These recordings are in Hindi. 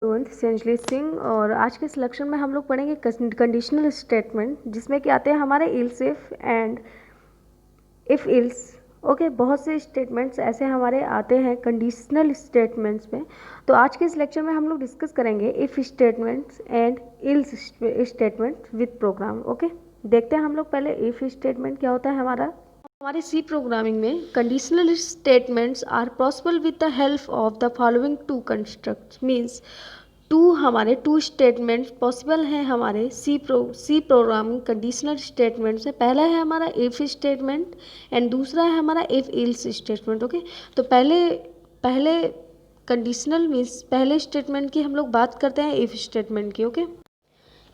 संजली सिंह। और आज के सिलेक्शन में हम लोग पढ़ेंगे कंडीशनल स्टेटमेंट, जिसमें क्या आते हैं हमारे ills if and if ills. Okay, बहुत से स्टेटमेंट्स ऐसे हमारे आते हैं कंडीशनल स्टेटमेंट्स में। तो आज के सिलेक्शन में हम लोग डिस्कस करेंगे if statements and else statement with program. Okay, देखते हैं हम लोग पहले इफ स्टेटमेंट क्या होता है। हमारे सी प्रोग्रामिंग में conditional statements are possible with the help of the following two constructs. Means two statements possible हैं हमारे सी प्रोग्रामिंग कंडीशनल स्टेटमेंट्स में। पहला है हमारा इफ स्टेटमेंट एंड दूसरा है हमारा इफ इल्स स्टेटमेंट। ओके, तो पहले कंडीशनल मीन्स पहले स्टेटमेंट की हम लोग बात करते हैं इफ स्टेटमेंट की। ओके,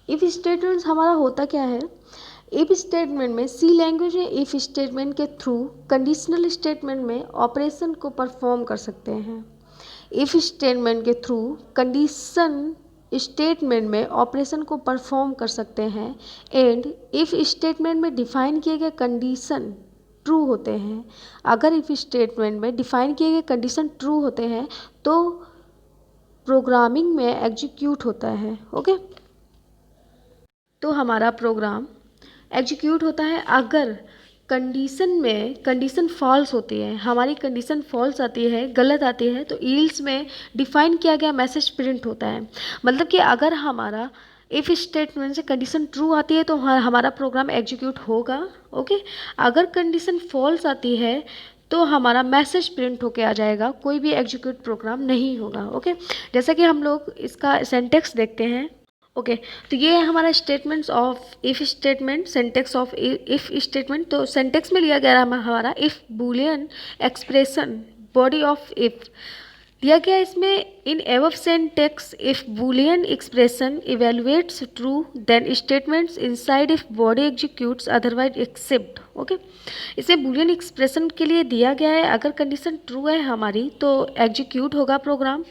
इफ स्टेटमेंट हमारा होता क्या है। इफ स्टेटमेंट में सी लैंग्वेज में इफ स्टेटमेंट के थ्रू कंडीशनल स्टेटमेंट में ऑपरेशन को परफॉर्म कर सकते हैं। इफ स्टेटमेंट के थ्रू कंडीशन स्टेटमेंट में ऑपरेशन को परफॉर्म कर सकते हैं। एंड इफ स्टेटमेंट में डिफाइन किए गए कंडीशन ट्रू होते हैं। अगर इफ स्टेटमेंट में डिफाइन किए गए कंडीशन ट्रू होते हैं तो प्रोग्रामिंग में एग्जीक्यूट होता है। ओके, तो हमारा प्रोग्राम एग्जीक्यूट होता है अगर कंडीशन फॉल्स होती है। हमारी कंडीशन फॉल्स आती है, गलत आती है, तो ईल्स में डिफाइन किया गया मैसेज प्रिंट होता है। मतलब कि अगर हमारा इफ स्टेटमेंट से कंडीशन ट्रू आती है तो हमारा प्रोग्राम एग्जीक्यूट होगा। ओके, अगर कंडीशन फॉल्स आती है तो हमारा मैसेज प्रिंट होके आ जाएगा, कोई भी एग्जीक्यूट प्रोग्राम नहीं होगा। ओके, जैसा कि हम लोग इसका सिंटैक्स देखते हैं। ओके, तो ये है हमारा statements of if statement, syntax of if statement. तो सिंटैक्स में लिया गया हमारा if Boolean expression body of if दिया गया। इसमें in above syntax if Boolean expression evaluates true then statements inside if body executes otherwise except. Okay, इसे बूलियन एक्सप्रेशन के लिए दिया गया है, अगर कंडीशन ट्रू है हमारी तो एग्जीक्यूट होगा प्रोग्राम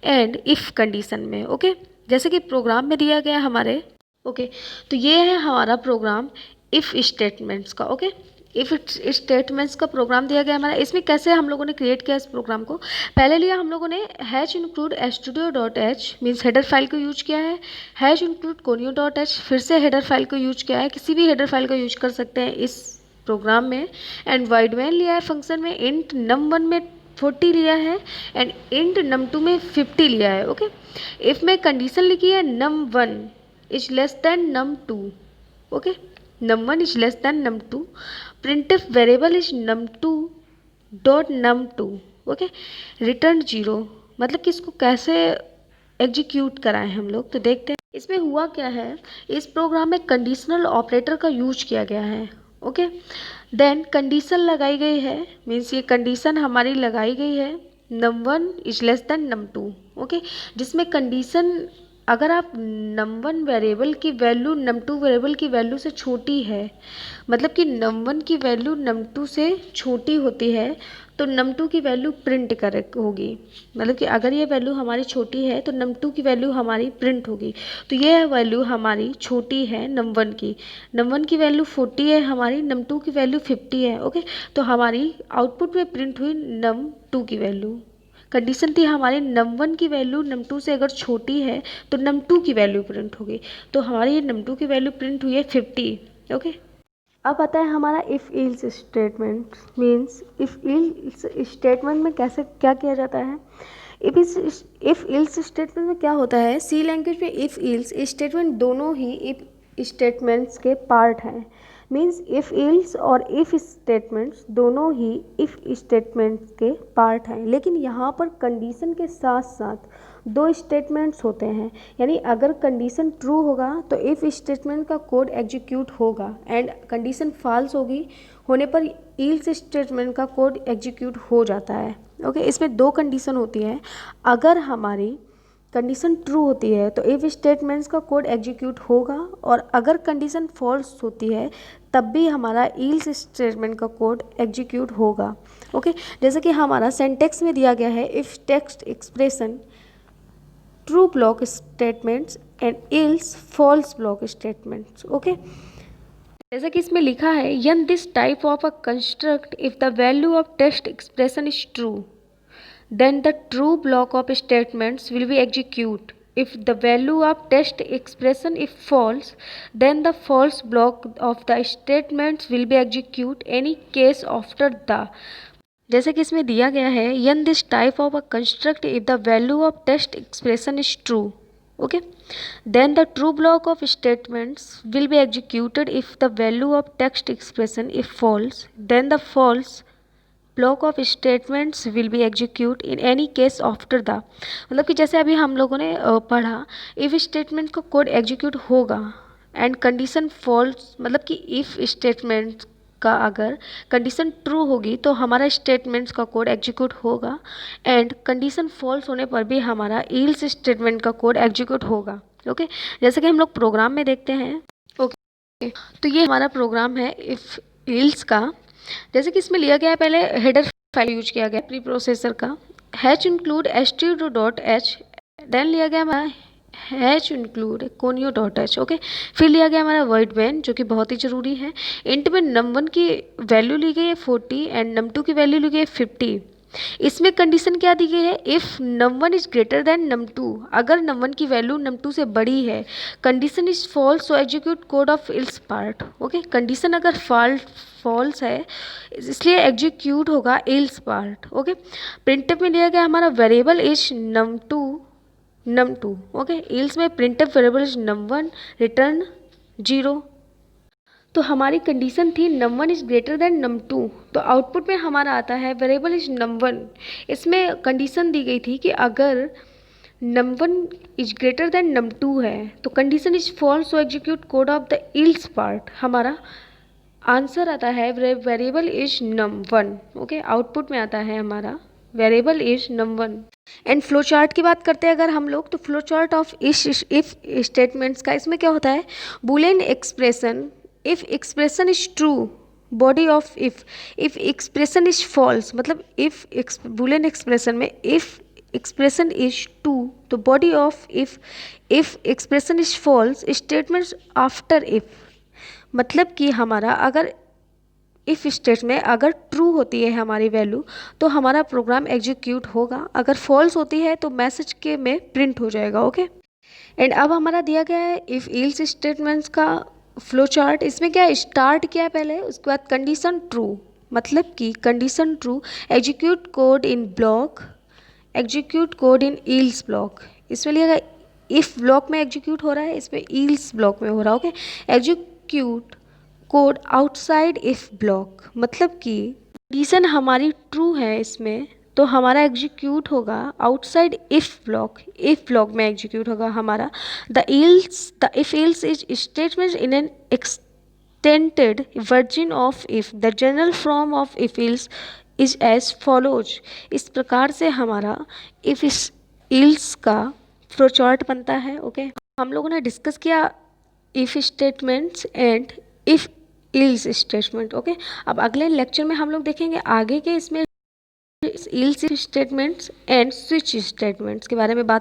एंड इफ कंडीशन में। ओके, जैसे कि प्रोग्राम में दिया गया हमारे। ओके, तो ये है हमारा प्रोग्राम इफ स्टेटमेंट्स का। ओके, इफ स्टेटमेंट्स का प्रोग्राम दिया गया हमारा। इसमें कैसे हम लोगों ने क्रिएट किया इस प्रोग्राम को। पहले लिया हम लोगों ने hash include studio.h means header file को यूज किया है। हैश इंक्लूड conio.h फिर से हेडर फाइल को यूज किया है। किसी भी हेडर फाइल को यूज कर सकते हैं इस प्रोग्राम में। एंड वाइड मैन लिया है फंक्शन में। इंट num1 में 40 लिया है एंड इंट num2 में 50 लिया है। ओके, इफ में कंडीशन लिखी है num1 is less than num2। Okay, num1 is less than num2। Printf variable is num2 dot num2। Okay, return 0। मतलब कि इसको कैसे एग्जीक्यूट कराएं हम लोग, तो देखते हैं इसमें हुआ क्या है। इस प्रोग्राम में कंडीशनल ऑपरेटर का यूज किया गया है। ओके, देन कंडीशन लगाई गई है, मीन्स ये कंडीशन हमारी लगाई गई है num1 is less than num2। Okay, जिसमें कंडीशन अगर आप num1 वेरिएबल की वैल्यू num2 वेरिएबल की वैल्यू से छोटी है, मतलब कि num1 की वैल्यू num2 से छोटी होती है तो num2 की वैल्यू प्रिंट कर होगी। मतलब कि अगर ये वैल्यू हमारी छोटी है तो num2 की वैल्यू हमारी प्रिंट होगी। तो ये वैल्यू हमारी छोटी है num1 की वैल्यू 40 है हमारी, num2 की वैल्यू 50 है। ओके, तो हमारी आउटपुट में प्रिंट हुई num2 की वैल्यू। कंडीशन थी हमारी num1 की वैल्यू num2 से अगर छोटी है तो num2 की वैल्यू प्रिंट होगी। तो हमारी ये num2 की वैल्यू प्रिंट हुई है 50। ओके, अब आता है हमारा if ills statement. Means if ills statement में कैसे क्या किया जाता है। इफ़ इल्स स्टेटमेंट में क्या होता है, सी लैंग्वेज में इफ़ इल्स स्टेटमेंट दोनों ही इफ स्टेटमेंट्स के पार्ट हैं। मीन्स इफ़ इल्स और इफ़ स्टेटमेंट्स दोनों ही इफ़ स्टेटमेंट्स के पार्ट हैं, लेकिन यहाँ पर कंडीशन के साथ साथ दो स्टेटमेंट्स होते हैं। यानी अगर कंडीशन ट्रू होगा तो इफ़ स्टेटमेंट का कोड एग्जीक्यूट होगा एंड कंडीशन फॉल्स होने पर इल्स स्टेटमेंट का कोड एग्जीक्यूट हो जाता है। ओके, इसमें दो कंडीशन होती है। अगर हमारी कंडीशन ट्रू होती है तो इफ स्टेटमेंट्स का कोड एग्जीक्यूट होगा, और अगर कंडीशन फॉल्स होती है तब भी हमारा इल्स स्टेटमेंट का कोड एग्जीक्यूट होगा। ओके, जैसे कि हमारा सिंटैक्स में दिया गया है if text expression true block statements and else false block statements. Okay, जैसा कि इसमें लिखा है in this type of a construct if the value of text expression is true then the true block of statements will be execute. If the value of test expression is false, then the false block of the statements will be execute any case after the, जैसे कि इसमें दिया गया है in this type of a construct if the value of test expression is true, okay, then the true block of statements will be executed. If the value of text expression is false, then the false block of statements will be execute in any case after the, मतलब कि जैसे अभी हम लोगों ने पढ़ा इफ़ स्टेटमेंट का कोड एग्जीक्यूट होगा एंड कंडीशन फॉल्स, मतलब कि इफ़ स्टेटमेंट का अगर कंडीशन ट्रू होगी तो हमारा स्टेटमेंट्स का कोड एग्जीक्यूट होगा एंड कंडीशन फॉल्स होने पर भी हमारा इल्स स्टेटमेंट का कोड एग्जीक्यूट होगा। ओके, जैसे कि हम लोग प्रोग्राम में देखते हैं। ओके, तो ये हमारा प्रोग्राम है इफ़ इल्स का। जैसे कि इसमें लिया गया है, पहले हेडर फाइल यूज किया गया प्री प्रोसेसर का हैच इंक्लूड stdio.h, देन लिया गया हमारा हैच इंक्लूड conio.h। ओके, फिर लिया गया हमारा वर्ड वैन जो कि बहुत ही ज़रूरी है। इंट में num1 की वैल्यू ली गई है 40 एंड num2 की वैल्यू ली गई है 50। इसमें कंडीशन क्या दी गई है, if num1 is greater than num2, अगर num1 की वैल्यू num2 से बड़ी है, condition is false so execute code of else part. Okay, condition अगर फॉल्स है इसलिए एग्जीक्यूट होगा इल्स पार्ट। ओके, प्रिंटफ में दिया गया हमारा variable is num2। Okay, else में printf variable is num1 return 0। तो हमारी कंडीशन थी num1 is greater than num2, तो आउटपुट में हमारा आता है वेरिएबल इज num1। इसमें कंडीशन दी गई थी कि अगर num1 is greater than num2 है तो condition is false so execute code of the else part. हमारा आंसर आता है variable is num1। Okay, output में आता है हमारा variable is num1। And flow chart की बात करते हैं अगर हम लोग, तो flow chart of if statements का इसमें क्या होता है, Boolean expression if expression is true body of if expression is false, मतलब इफ बूलियन एक्सप्रेशन में इफ एक्सप्रेशन इज ट्रू तो body of if expression is false statements after if, मतलब कि हमारा अगर इफ़ स्टेट में अगर ट्रू होती है हमारी वैल्यू तो हमारा प्रोग्राम एग्जीक्यूट होगा, अगर फॉल्स होती है तो मैसेज के में प्रिंट हो जाएगा। ओके, एंड अब हमारा दिया गया है इफ़ इल्स स्टेटमेंट्स का फ्लो चार्ट। इसमें क्या है, स्टार्ट किया है पहले, उसके बाद कंडीशन ट्रू, मतलब कि कंडीशन ट्रू एग्जीक्यूट कोड इन ब्लॉक, एग्जीक्यूट कोड इन इल्स ब्लॉक। इसमें लिया गया इफ़ ब्लॉक में एग्जीक्यूट हो रहा है, इसमें इल्स ब्लॉक में हो रहा है। Okay, execute code outside if block, मतलब कि कंडीशन हमारी ट्रू है इसमें तो हमारा एग्जीक्यूट होगा आउटसाइड इफ ब्लॉक में एग्जीक्यूट होगा हमारा the if else is statement in an extended version of if, the general form of if else is as follows. इस प्रकार से हमारा इफ इल्स का फ्लो चार्ट बनता है। ओके, हम लोगों ने डिस्कस किया if statements and if else statement. Okay, अब अगले लेक्चर में हम लोग देखेंगे आगे के इसमें ills statements and switch statements के बारे में बात